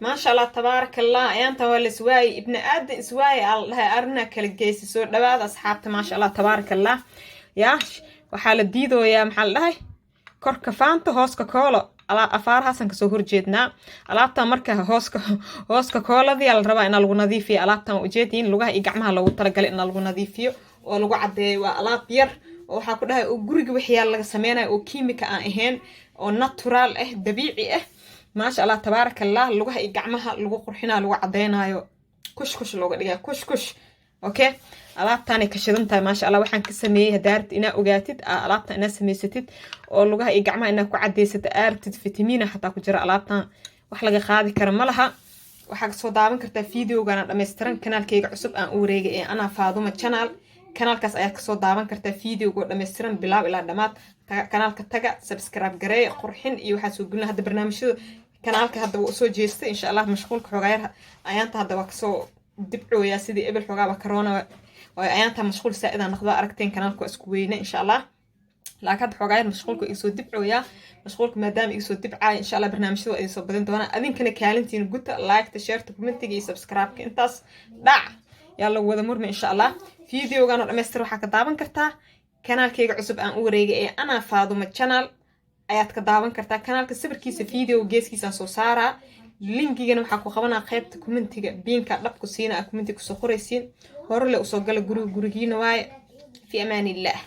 ما شاء الله تبارك الله أنت هو السواي ابن آدم سواي الله أرنا كل جيس سود لبعض أصحابته ما شاء الله تبارك الله ياش وحال الديدو يا محل هاي كرك فانتو هوسكا كولا على أفار حسن كسوهر جدنا alaabta marka hooska kooladi la rabaa in lagu nadiifiyo alaabtan ujeedin lugaha iyo gacmaha lagu talagalay in lagu nadiifiyo oo lagu cadeeyo waa alaab yar oo waxa ku dhahay oo guriga wixii laga sameeynaa oo kiimika aan ahayn oo natural ah dabiici ah ma sha Allah tabarakallah lugaha iyo gacmaha lagu qurxinaa lagu cadeynayo kush looga dhigay kush okay alaabtan ka shidan tahay ma sha Allah waxaan ka sameeyay hadaarta ina ogaatid alaabta ina sameysatid oo lugaha iyo gacmaha ina ku cadeysatid aartid fitamiina xataa ku jira alaabtan wax laga qaadi karo malaha waxa soo daawan kartaa fiidiyogan dhameystiran kanaalkayga cusub aan u wareegay ee ana Faaduma channel kanaalkaas ayaa ka soo daawan kartaa fiidiyowga dhameystiran bilaab ilaa dhamaad kanaalka taga subscribe gareey qurxin iyo waxa soo gulna hadda barnaamijyada kanaalka hadda wuu soo jeestay insha Allah mashquulka xogaayar ayaanta hadda waa ka soo dibcooya sidii ebil xogaaba corona oo ayaanta mashquul saa'id aan noqdo aragteen kanaalka isku weyna insha Allah laakiin xogaayar mashquulku isu dibcooya mashquulku maadaama isu dibcaa insha Allah barnaamijyada ay soo badan doona adinkana kaalintiin guta like share comment iyo subscribe intaas dhac yalla wada murmi insha Allah fiidiyowgan dhameystiran waxa ka daawan kartaa kanaalkayga cusub aan u wareegay ee ana Faaduma channel ayaad ka daawan kartaa kanaalka sawirkiisa fiidiyow geeskiisa soo saara linkigana waxa ku qabanaa qaybta commentiga biinka dhabku siina commentiga soo qoraysiin hore le u soo gala gurigiina waay fi amaanillah